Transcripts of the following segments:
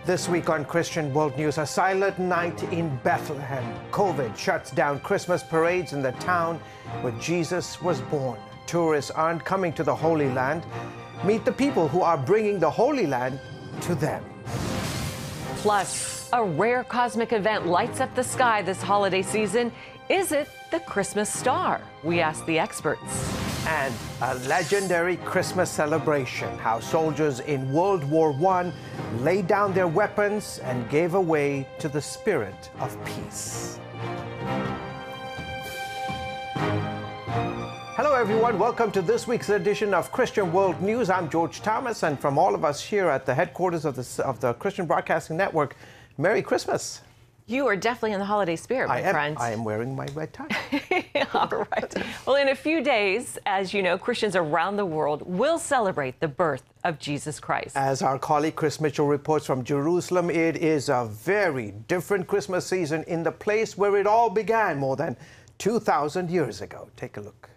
This week on Christian World News, a silent night in Bethlehem. COVID shuts down Christmas parades in the town where Jesus was born. Tourists aren't coming to the Holy Land. Meet the people who are bringing the Holy Land to them. Plus, a rare cosmic event lights up the sky this holiday season. Is it the Christmas star? We ask the experts. And a legendary Christmas celebration, how soldiers in World War I laid down their weapons and gave away to the spirit of peace. Hello everyone, welcome to this week's edition of Christian World News. I'm George Thomas, and from all of us here at the headquarters of the Christian Broadcasting Network, Merry Christmas. You are definitely in the holiday spirit, my friend. I am wearing my red tie. All right. Well, in a few days, as you know, Christians around the world will celebrate the birth of Jesus Christ. As our colleague Chris Mitchell reports from Jerusalem, it is a very different Christmas season in the place where it all began more than 2,000 years ago. Take a look.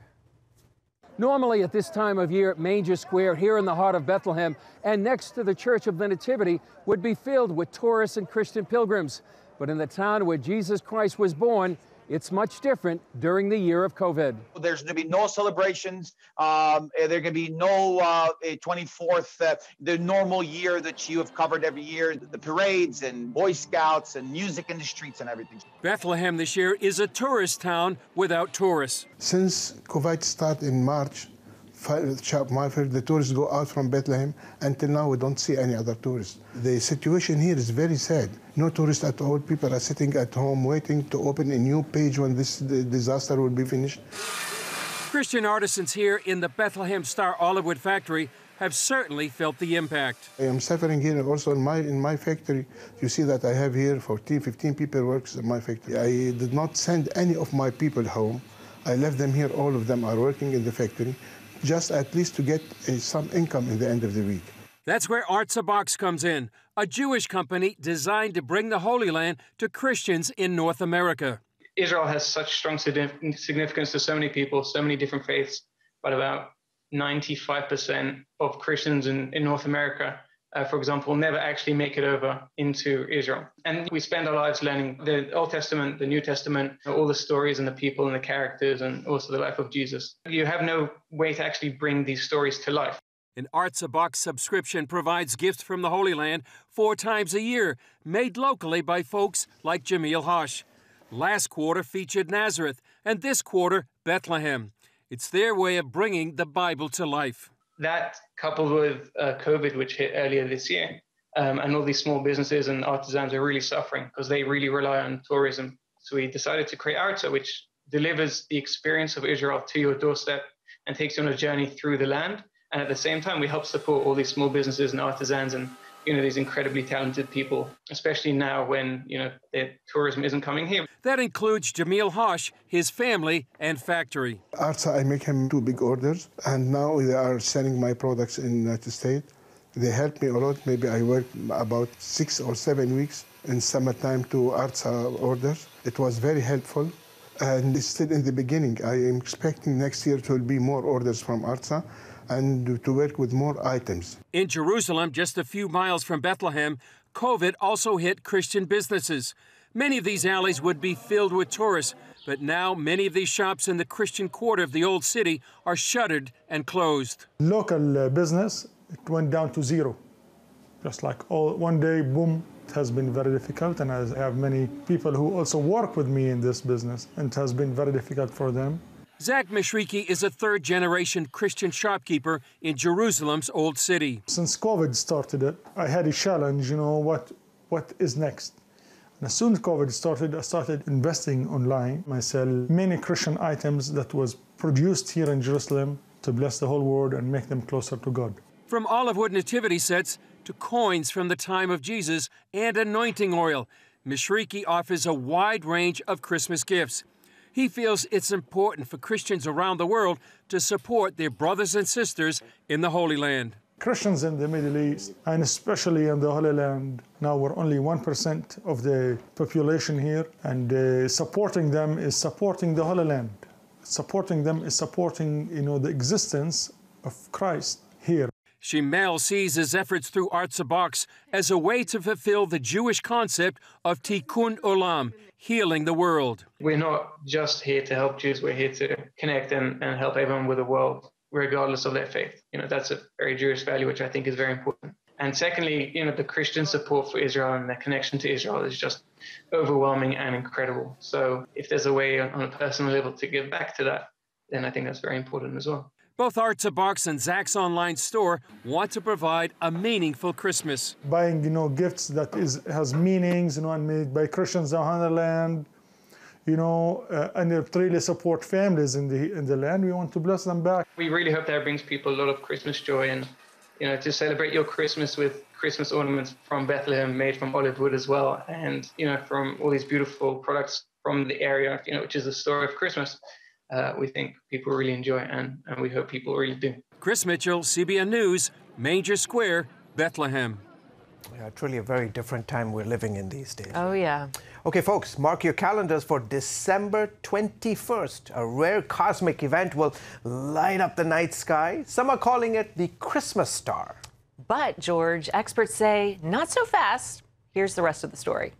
Normally at this time of year, Manger Square here in the heart of Bethlehem and next to the Church of the Nativity would be filled with tourists and Christian pilgrims. But in the town where Jesus Christ was born, it's much different during the year of COVID. There's going to be no celebrations. There going to be no 24th, the normal year that you have covered every year, the parades and Boy Scouts and music in the streets and everything. Bethlehem this year is a tourist town without tourists. Since COVID started in March, the tourists go out from Bethlehem. Until now, we don't see any other tourists. The situation here is very sad. No tourists at all. People are sitting at home waiting to open a new page when this disaster will be finished. Christian artisans here in the Bethlehem Star Olive Wood factory have certainly felt the impact. I am suffering here also in my factory. You see that I have here 14, 15 people works in my factory. I did not send any of my people home. I left them here. All of them are working in the factory, just at least to get some income in the end of the week. That's where Arts a Box comes in, a Jewish company designed to bring the Holy Land to Christians in North America. Israel has such strong significance to so many people, so many different faiths, but about 95% of Christians in North America, for example, never actually make it over into Israel. And we spend our lives learning the Old Testament, the New Testament, all the stories and the people and the characters and also the life of Jesus. You have no way to actually bring these stories to life. An Arts a Box subscription provides gifts from the Holy Land 4 times a year, made locally by folks like Jamil Hosh. Last quarter featured Nazareth, and this quarter, Bethlehem. It's their way of bringing the Bible to life. That, coupled with COVID, which hit earlier this year, and all these small businesses and artisans are really suffering because they really rely on tourism. So we decided to create Arta, which delivers the experience of Israel to your doorstep and takes you on a journey through the land. And at the same time, we help support all these small businesses and artisans and, these incredibly talented people, especially now when, the tourism isn't coming here. That includes Jamil Hosh, his family, and factory. Arta, I make him 2 big orders, and now they are selling my products in the United States. They help me a lot. Maybe I work about 6 or 7 weeks in summertime to Arta orders. It was very helpful, and it's still in the beginning. I am expecting next year to be more orders from Arta and to work with more items. In Jerusalem, just a few miles from Bethlehem, COVID also hit Christian businesses. Many of these alleys would be filled with tourists, but now many of these shops in the Christian quarter of the old city are shuttered and closed. Local business, it went down to 0. Just like one day, boom, it has been very difficult, and I have many people who also work with me in this business, and it has been very difficult for them. Zach Mishriki is a 3rd-generation Christian shopkeeper in Jerusalem's old city. Since COVID started, I had a challenge, what is next? And as soon as COVID started, I started investing online. I sell many Christian items that was produced here in Jerusalem to bless the whole world and make them closer to God. From olive wood nativity sets to coins from the time of Jesus and anointing oil, Mishriki offers a wide range of Christmas gifts. He feels it's important for Christians around the world to support their brothers and sisters in the Holy Land. Christians in the Middle East, and especially in the Holy Land, now we're only 1% of the population here, and supporting them is supporting the Holy Land. Supporting them is supporting, the existence of Christ here. Shimel sees his efforts through Arts a Box as a way to fulfill the Jewish concept of tikkun olam, healing the world. We're not just here to help Jews, we're here to connect and help everyone with the world, regardless of their faith. That's a very Jewish value, which I think is very important. And secondly, the Christian support for Israel and their connection to Israel is just overwhelming and incredible. So if there's a way on a personal level to give back to that, then I think that's very important as well. Both Arts a Box and Zach's online store want to provide a meaningful Christmas. Buying, gifts that has meanings, and made by Christians around the land, and it really support families in the land. We want to bless them back. We really hope that brings people a lot of Christmas joy, and to celebrate your Christmas with Christmas ornaments from Bethlehem, made from olive wood as well, and from all these beautiful products from the area, which is the story of Christmas. We think people really enjoy it, and we hope people really do. Chris Mitchell, CBN News, Manger Square, Bethlehem. Yeah, truly a very different time we're living in these days. Oh, yeah. Okay, folks, mark your calendars for December 21st. A rare cosmic event will light up the night sky. Some are calling it the Christmas star. But, George, experts say not so fast. Here's the rest of the story.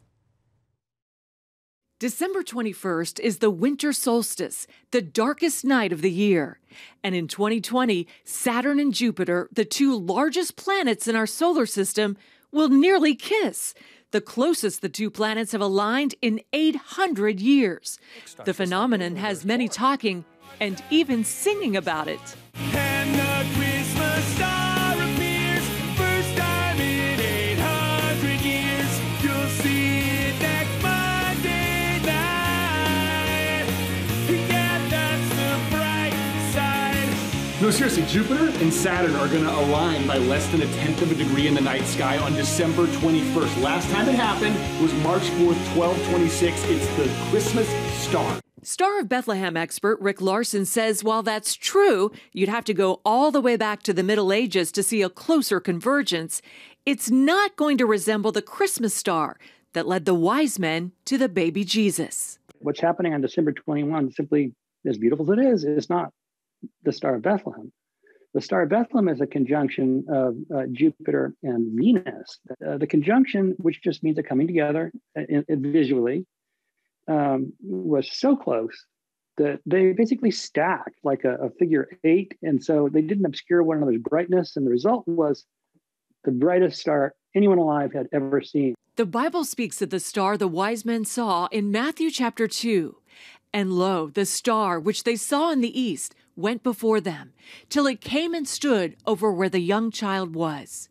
December 21st is the winter solstice, the darkest night of the year. And in 2020, Saturn and Jupiter, the two largest planets in our solar system, will nearly kiss, the closest the two planets have aligned in 800 years. The phenomenon has many talking and even singing about it. And the Christmas star appears, first time in 800 years. You'll see it next Monday night. Yeah, that's the bright side. No, seriously, Jupiter and Saturn are going to align by less than 1/10 of a degree in the night sky on December 21st. Last time it happened was March 4th, 1226. It's the Christmas star. Star of Bethlehem expert Rick Larson says while that's true, you'd have to go all the way back to the Middle Ages to see a closer convergence. It's not going to resemble the Christmas star that led the wise men to the baby Jesus. What's happening on December 21, simply as beautiful as it is not the Star of Bethlehem. The Star of Bethlehem is a conjunction of Jupiter and Venus. The conjunction, which just means a coming together visually, was so close that they basically stacked like a figure 8. And so they didn't obscure one another's brightness. And the result was the brightest star anyone alive had ever seen. The Bible speaks of the star the wise men saw in Matthew chapter 2. And lo, the star which they saw in the east went before them, till it came and stood over where the young child was.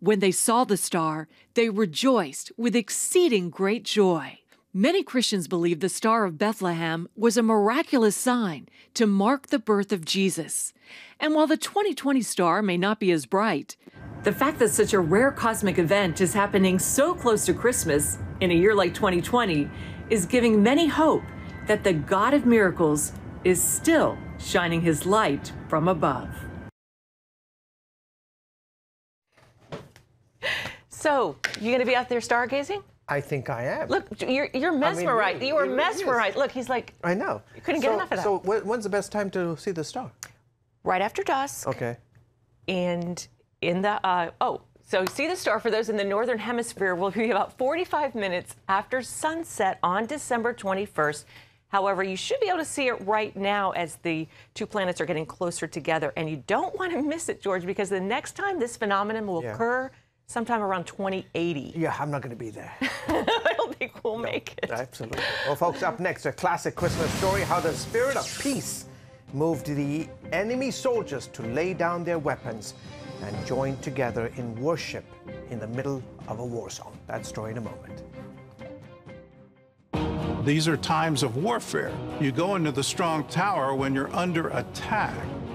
When they saw the star, they rejoiced with exceeding great joy. Many Christians believe the Star of Bethlehem was a miraculous sign to mark the birth of Jesus. And while the 2020 star may not be as bright, the fact that such a rare cosmic event is happening so close to Christmas in a year like 2020 is giving many hope that the God of miracles is still shining his light from above. So, you going to be out there stargazing? I think I am. Look, you're mesmerized. really, you are it really mesmerized. is. Look, he's like, I know. You couldn't get enough of that. So when's the best time to see the star? Right after dusk. Okay. And in the, so see the star for those in the Northern Hemisphere will be about 45 minutes after sunset on December 21st. However, you should be able to see it right now as the two planets are getting closer together. And you don't want to miss it, George, because the next time this phenomenon will occur, sometime around 2080. Yeah, I'm not going to be there. I don't think we'll make it. Absolutely. Well, folks, up next, a classic Christmas story, how the spirit of peace moved the enemy soldiers to lay down their weapons and join together in worship in the middle of a war zone. That story in a moment. These are times of warfare. You go into the strong tower when you're under attack.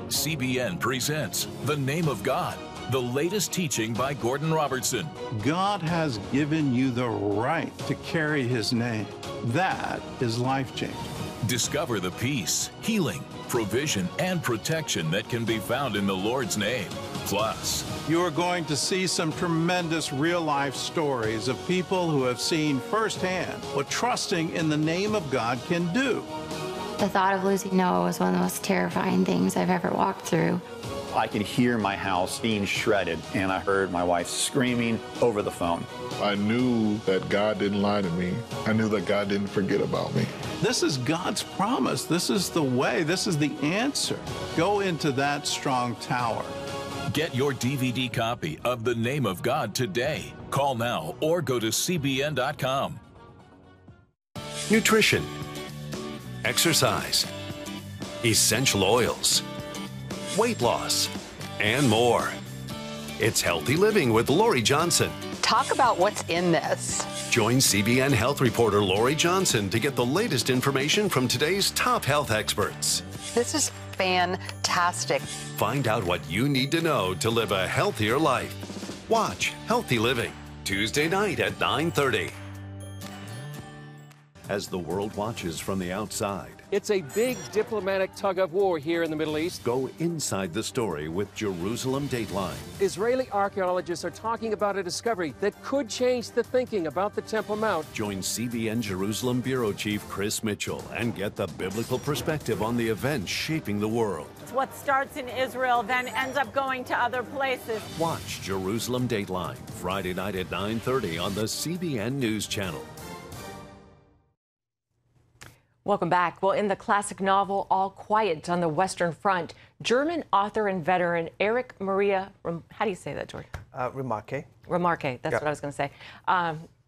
CBN presents The Name of God, the latest teaching by Gordon Robertson. God has given you the right to carry his name. That is life-changing. Discover the peace, healing, provision, and protection that can be found in the Lord's name. Plus, you are going to see some tremendous real-life stories of people who have seen firsthand what trusting in the name of God can do. The thought of losing Noah was one of the most terrifying things I've ever walked through. I could hear my house being shredded, and I heard my wife screaming over the phone. I knew that God didn't lie to me. I knew that God didn't forget about me. This is God's promise. This is the way. This is the answer. Go into that strong tower. Get your DVD copy of The Name of God today. Call now or go to CBN.com. Nutrition, exercise, essential oils, weight loss, and more. It's Healthy Living with Lori Johnson. Talk about what's in this. Join CBN health reporter Lori Johnson to get the latest information from today's top health experts. This is fantastic. Find out what you need to know to live a healthier life. Watch Healthy Living, Tuesday night at 9:30. As the world watches from the outside, It's a big diplomatic tug of war here in the Middle East. go inside the story with JERUSALEMDATELINE. Israeli archaeologists are talking about a discovery that could change the thinking about the Temple Mount. Join CBN Jerusalem Bureau Chief Chris Mitchell and get the biblical perspective on the events shaping the world. What starts in Israel then ends up going to other places. Watch Jerusalem Dateline, Friday night at 9:30 on the CBN News Channel. Welcome back. Well, in the classic novel All Quiet on the Western Front, German author and veteran Erich Maria, how do you say that, George? Remarque. Remarque, that's what I was going to say,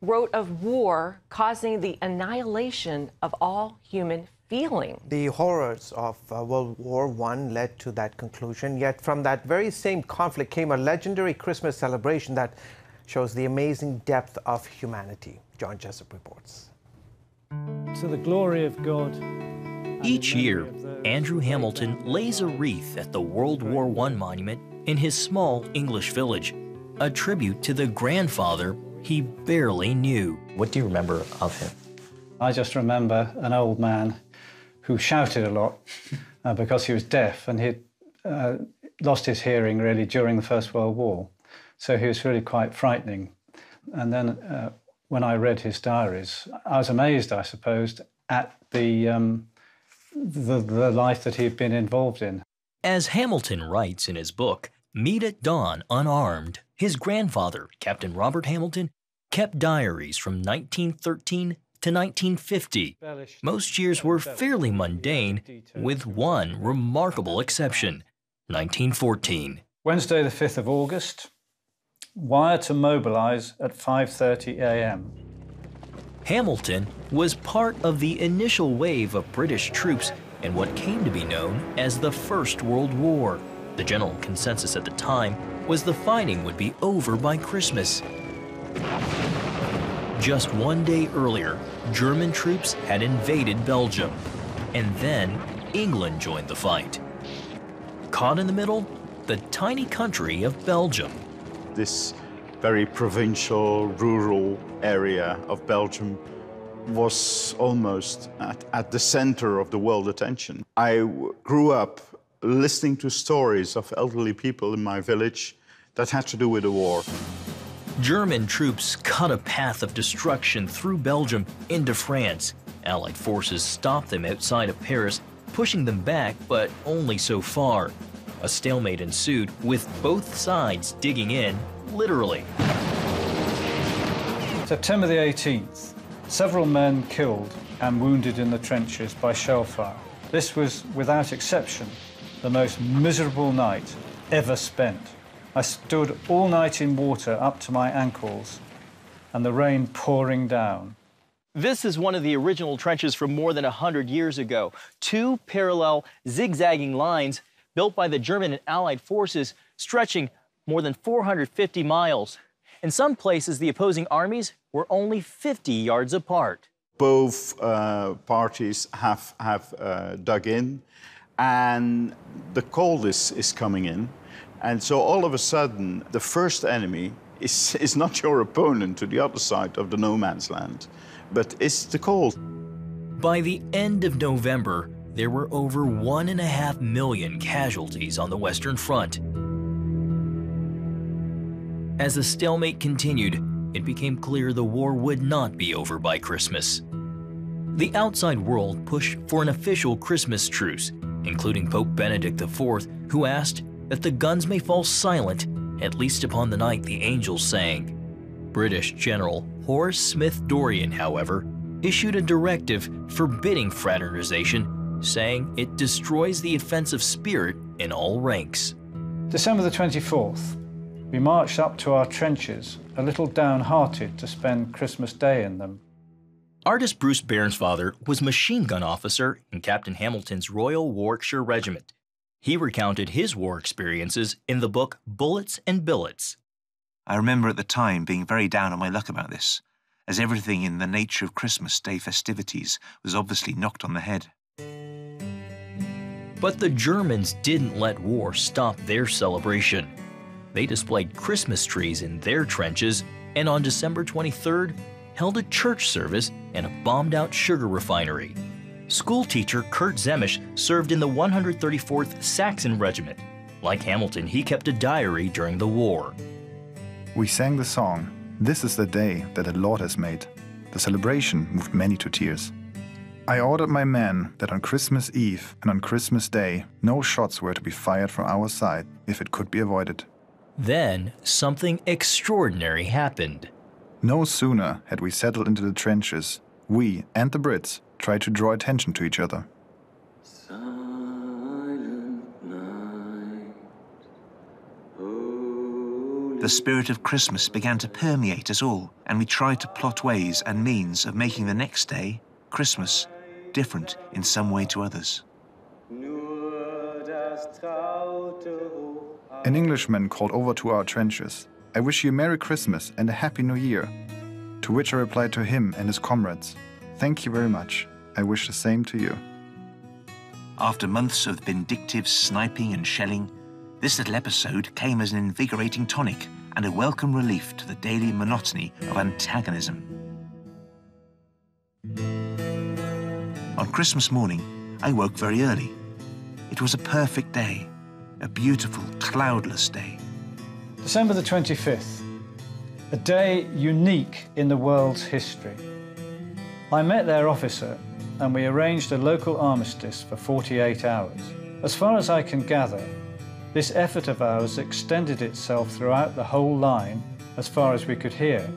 wrote of war causing the annihilation of all human feeling. The horrors of World War I led to that conclusion, yet from that very same conflict came a legendary Christmas celebration that shows the amazing depth of humanity. John Jessup reports. To the glory of God. Each year, Andrew Hamilton lays a wreath at the World War I monument in his small English village, a tribute to the grandfather he barely knew. What do you remember of him? I just remember an old man who shouted a lot because he was deaf, and he'd lost his hearing really during the First World War. So he was really quite frightening. And then when I read his diaries, I was amazed, I suppose, at the life that he'd been involved in. As Hamilton writes in his book, Meet at Dawn Unarmed, his grandfather, Captain Robert Hamilton, kept diaries from 1913 to 1950. Most years were fairly mundane, with one remarkable exception, 1914. Wednesday, the 5th of August, wire to mobilize at 5:30 a.m. Hamilton was part of the initial wave of British troops in what came to be known as the First World War. The general consensus at the time was the fighting would be over by Christmas. Just one day earlier, German troops had invaded Belgium, and then England joined the fight. Caught in the middle, the tiny country of Belgium. This very provincial, rural area of Belgium was almost at the center of the world attention. I grew up listening to stories of elderly people in my village that had to do with the war. German troops cut a path of destruction through Belgium into France. Allied forces stopped them outside of Paris, pushing them back, but only so far. A stalemate ensued, with both sides digging in, literally. September the 18th, several men killed and wounded in the trenches by shell fire. This was, without exception, the most miserable night ever spent. I stood all night in water up to my ankles and the rain pouring down. This is one of the original trenches from more than 100 years ago. Two parallel zigzagging lines built by the German and Allied forces stretching more than 450 miles. In some places, the opposing armies were only 50 yards apart. Both parties have dug in, and the cold is coming in. And so all of a sudden, the first enemy is not your opponent to the other side of the no man's land, but it's the cold. By the end of November, there were over 1.5 million casualties on the Western Front. As the stalemate continued, it became clear the war would not be over by Christmas. The outside world pushed for an official Christmas truce, including Pope Benedict IV, who asked, that the guns may fall silent, at least upon the night the angels sang. British General Horace Smith Dorrien, however, issued a directive forbidding fraternization, saying it destroys the offensive spirit in all ranks. December the 24th, we marched up to our trenches, a little downhearted to spend Christmas Day in them. Artist Bruce Bairnsfather was machine gun officer in Captain Hamilton's Royal Warwickshire Regiment. He recounted his war experiences in the book Bullets and Billets. I remember at the time being very down on my luck about this, as everything in the nature of Christmas Day festivities was obviously knocked on the head. But the Germans didn't let war stop their celebration. They displayed Christmas trees in their trenches, and on December 23rd, held a church service in a bombed-out sugar refinery. School teacher Kurt Zemisch served in the 134th Saxon Regiment. Like Hamilton, he kept a diary during the war. We sang the song, "This is the day that the Lord has made." The celebration moved many to tears. I ordered my men that on Christmas Eve and on Christmas Day, no shots were to be fired from our side if it could be avoided. Then, something extraordinary happened. No sooner had we settled into the trenches, we and the Brits tried to draw attention to each other. The spirit of Christmas began to permeate us all, and we tried to plot ways and means of making the next day, Christmas, different in some way to others. An Englishman called over to our trenches, "I wish you a Merry Christmas and a Happy New Year." To which I replied to him and his comrades, "Thank you very much. I wish the same to you." After months of vindictive sniping and shelling, this little episode came as an invigorating tonic and a welcome relief to the daily monotony of antagonism. On Christmas morning, I woke very early. It was a perfect day, a beautiful, cloudless day. December the 25th, a day unique in the world's history. I met their officer and we arranged a local armistice for 48 hours. As far as I can gather, this effort of ours extended itself throughout the whole line as far as we could hear.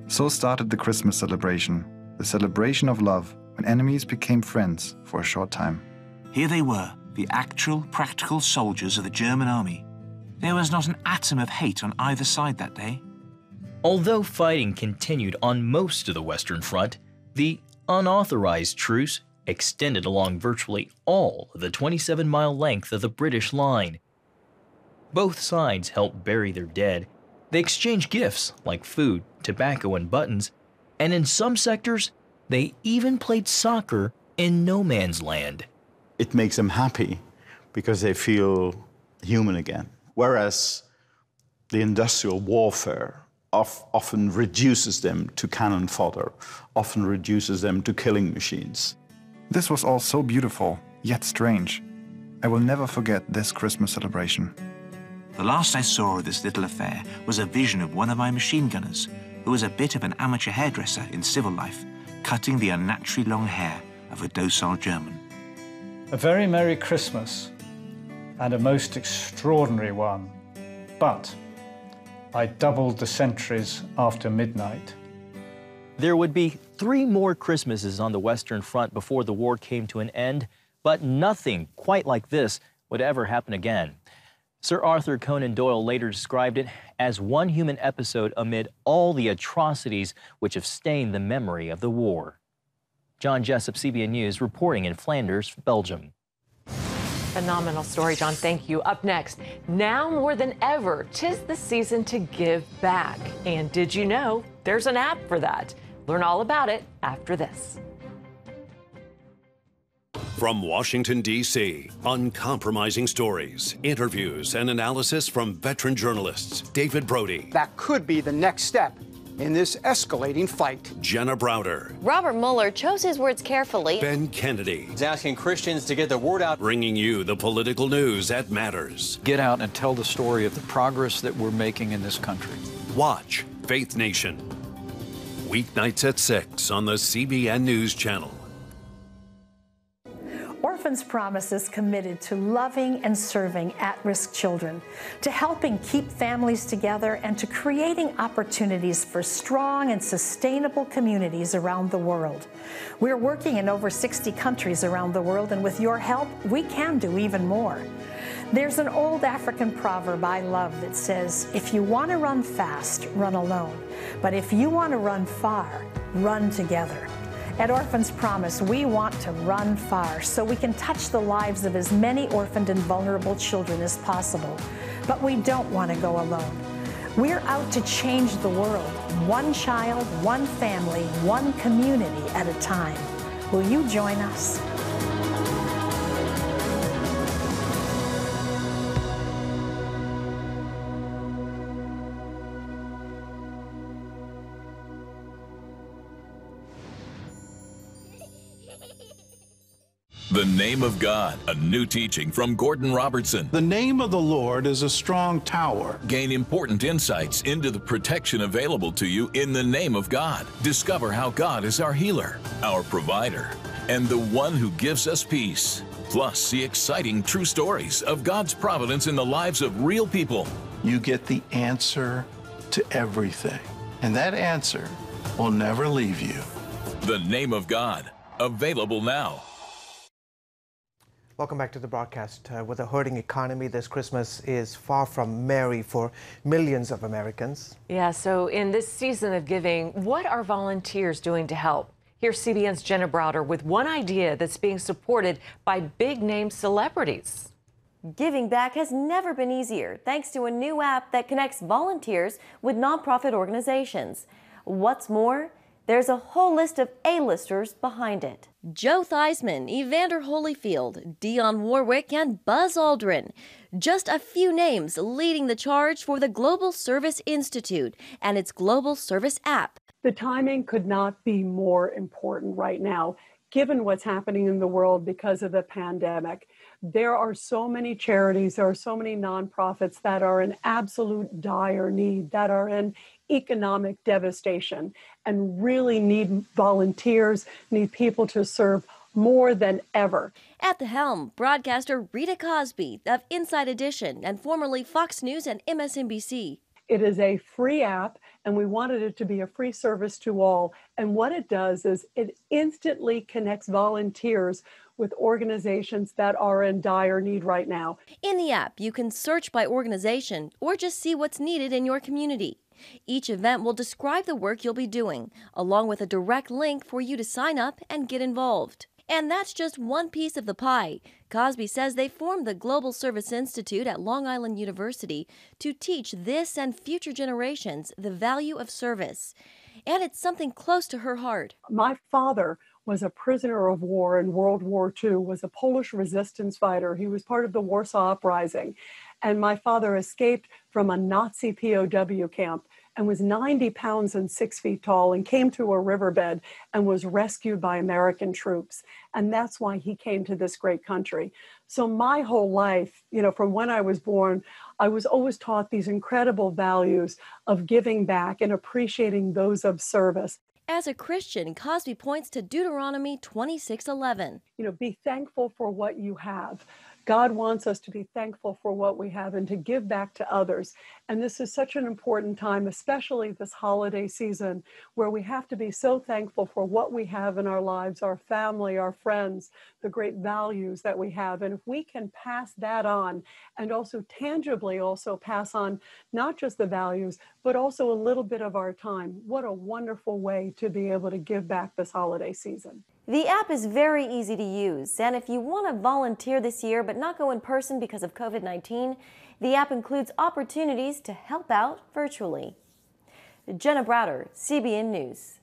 So started the Christmas celebration, the celebration of love when enemies became friends for a short time. Here they were, the actual, practical soldiers of the German army. There was not an atom of hate on either side that day. Although fighting continued on most of the Western Front, the unauthorized truce extended along virtually all of the 27-mile length of the British line. Both sides helped bury their dead. They exchanged gifts like food, tobacco, and buttons, and in some sectors, they even played soccer in no man's land. It makes them happy because they feel human again. Whereas the industrial warfare often reduces them to cannon fodder, often reduces them to killing machines. This was all so beautiful, yet strange. I will never forget this Christmas celebration. The last I saw of this little affair was a vision of one of my machine gunners, who was a bit of an amateur hairdresser in civil life, cutting the unnaturally long hair of a docile German. A very Merry Christmas, and a most extraordinary one. But I doubled the sentries after midnight. There would be 3 more Christmases on the Western Front before the war came to an end, but nothing quite like this would ever happen again. Sir Arthur Conan Doyle later described it as one human episode amid all the atrocities which have stained the memory of the war. John Jessup, CBN News, reporting in Flanders, Belgium. Phenomenal story, John. Thank you. Up next, now more than ever, 'tis the season to give back. And did you know there's an app for that? Learn all about it after this. From Washington, D.C., uncompromising stories, interviews, and analysis from veteran journalists David Brody. That could be the next step in this escalating fight. Jenna Browder. Robert Mueller chose his words carefully. Ben Kennedy. He's asking Christians to get the word out. Bringing you the political news that matters. Get out and tell the story of the progress that we're making in this country. Watch Faith Nation. Weeknights at 6 on the CBN News Channel. Orphans Promise is committed to loving and serving at-risk children, to helping keep families together, and to creating opportunities for strong and sustainable communities around the world. We're working in over 60 countries around the world, and with your help, we can do even more. There's an old African proverb I love that says, if you want to run fast, run alone. But if you want to run far, run together. At Orphans Promise, we want to run far so we can touch the lives of as many orphaned and vulnerable children as possible. But we don't want to go alone. We're out to change the world, one child, one family, one community at a time. Will you join us? The Name of God, a new teaching from Gordon Robertson. The name of the Lord is a strong tower. Gain important insights into the protection available to you in the name of God. Discover how God is our healer, our provider, and the one who gives us peace. Plus, see exciting true stories of God's providence in the lives of real people. You get the answer to everything, and that answer will never leave you. The Name of God, available now. Welcome back to the broadcast. With a hurting economy, this Christmas is far from merry for millions of Americans. Yeah, so in this season of giving, what are volunteers doing to help? Here's CBN's Jenna Browder with one idea that's being supported by big-name celebrities. Giving back has never been easier, thanks to a new app that connects volunteers with nonprofit organizations. What's more, there's a whole list of A-listers behind it. Joe Theismann, Evander Holyfield, Dionne Warwick, and Buzz Aldrin. Just a few names leading the charge for the Global Service Institute and its Global Service app. The timing could not be more important right now, given what's happening in the world because of the pandemic. There are so many charities, there are so many nonprofits that are in absolute dire need, that are in economic devastation, and really need volunteers, need people to serve more than ever. At the helm, broadcaster Rita Cosby of Inside Edition and formerly Fox News and MSNBC. It is a free app, and we wanted it to be a free service to all. And what it does is it instantly connects volunteers with organizations that are in dire need right now. In the app, you can search by organization or just see what's needed in your community. Each event will describe the work you'll be doing, along with a direct link for you to sign up and get involved. And that's just one piece of the pie. Cosby says they formed the Global Service Institute at Long Island University to teach this and future generations the value of service. And it's something close to her heart. My father was a prisoner of war in World War II, was a Polish resistance fighter. He was part of the Warsaw Uprising. And my father escaped from a Nazi POW camp and was 90 pounds and 6 feet tall and came to a riverbed and was rescued by American troops. And that's why he came to this great country. So my whole life, from when I was born, I was always taught these incredible values of giving back and appreciating those of service. As a Christian, Cosby points to Deuteronomy 26:11. Be thankful for what you have. God wants us to be thankful for what we have and to give back to others. And this is such an important time, especially this holiday season, where we have to be so thankful for what we have in our lives, our family, our friends, the great values that we have. And if we can pass that on and also tangibly also pass on not just the values, but also a little bit of our time, what a wonderful way to be able to give back this holiday season. The app is very easy to use, and if you want to volunteer this year but not go in person because of COVID-19, the app includes opportunities to help out virtually. Jenna Browder, CBN News.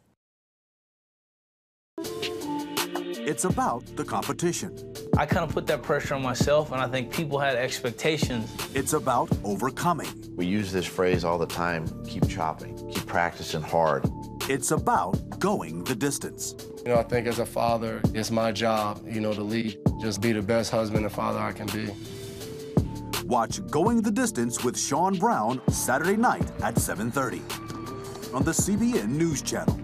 It's about the competition. I kind of put that pressure on myself, and I think people had expectations. It's about overcoming. We use this phrase all the time, keep chopping, keep practicing hard. It's about going the distance. I think as a father, it's my job, to lead. Just be the best husband and father I can be. Watch Going the Distance with Sean Brown Saturday night at 7:30 on the CBN News Channel.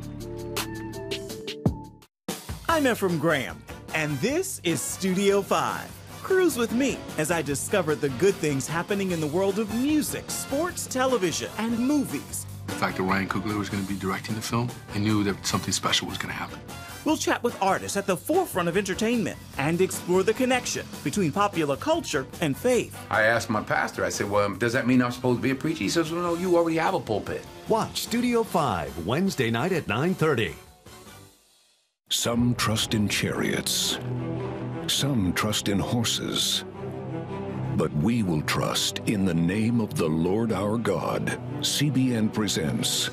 I'm Ephraim Graham, And this is Studio 5. Cruise with me as I discover the good things happening in the world of music, sports, television, and movies. The fact that Ryan Coogler was going to be directing the film, I knew that something special was going to happen. We'll chat with artists at the forefront of entertainment and explore the connection between popular culture and faith. I asked my pastor, I said, well, does that mean I'm supposed to be a preacher? He says, well, no, you already have a pulpit. Watch Studio 5, Wednesday night at 9:30. Some trust in chariots. Some trust in horses. But we will trust in the name of the Lord our God. CBN presents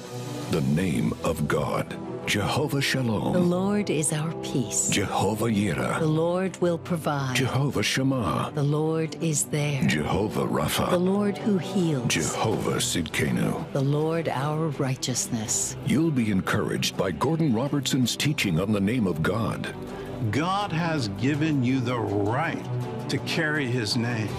the name of God. Jehovah Shalom. The Lord is our peace. Jehovah Yireh. The Lord will provide. Jehovah Shammah. The Lord is there. Jehovah Rapha. The Lord who heals. Jehovah Sidkenu. The Lord our righteousness. You'll be encouraged by Gordon Robertson's teaching on the name of God. God has given you the right to carry his name.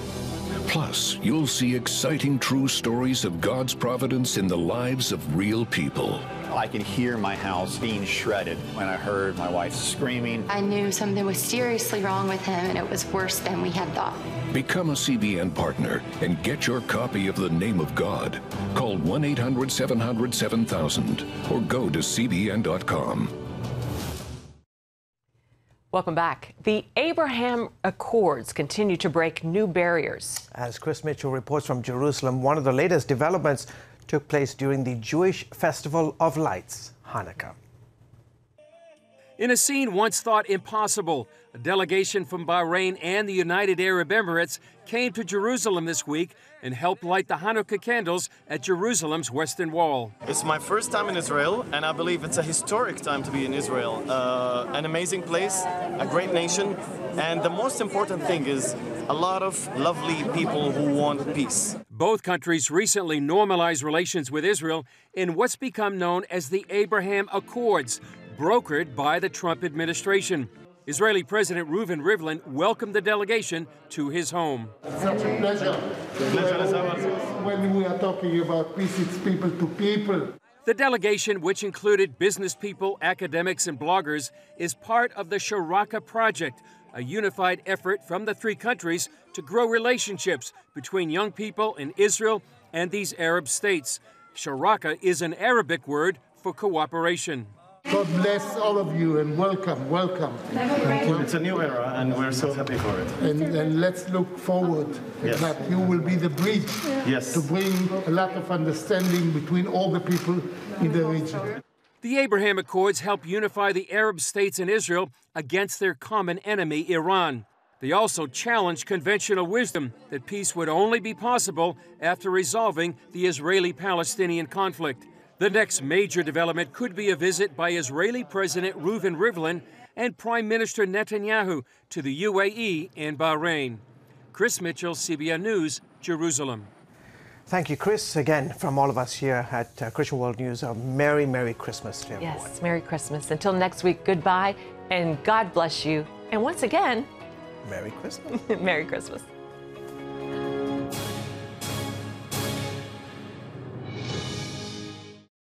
Plus, you'll see exciting true stories of God's providence in the lives of real people. I could hear my house being shredded when I heard my wife screaming. I knew something was seriously wrong with him, and it was worse than we had thought. Become a CBN partner and get your copy of The Name of God. Call 1-800-700-7000 or go to cbn.com. Welcome back. The Abraham Accords continue to break new barriers. As Chris Mitchell reports from Jerusalem, one of the latest developments took place during the Jewish Festival of Lights, Hanukkah. In a scene once thought impossible, a delegation from Bahrain and the United Arab Emirates came to Jerusalem this week and helped light the Hanukkah candles at Jerusalem's Western Wall. It's my first time in Israel, and I believe it's a historic time to be in Israel. An amazing place, a great nation, and the most important thing is a lot of lovely people who want peace. Both countries recently normalized relations with Israel in what's become known as the Abraham Accords, brokered by the Trump administration. Israeli President Reuven Rivlin welcomed the delegation to his home. Such a pleasure. When we are talking about peace, it's people to people. The delegation, which included business people, academics, and bloggers, is part of the Sharaka Project, a unified effort from the three countries to grow relationships between young people in Israel and these Arab states. Sharaka is an Arabic word for cooperation. God bless all of you and welcome, welcome. Thank you. It's a new era and we're so happy for it. And let's look forward that you will be the bridge to bring a lot of understanding between all the people in the region. The Abraham Accords help unify the Arab states and Israel against their common enemy, Iran. They also challenge conventional wisdom that peace would only be possible after resolving the Israeli-Palestinian conflict. The next major development could be a visit by Israeli President Reuven Rivlin and Prime Minister Netanyahu to the UAE and Bahrain. Chris Mitchell, CBN News, Jerusalem. Thank you, Chris. Again, from all of us here at Christian World News, a Merry, Merry Christmas to everyone. Yes, Merry Christmas. Until next week, goodbye and God bless you. And once again, Merry Christmas. Merry Christmas.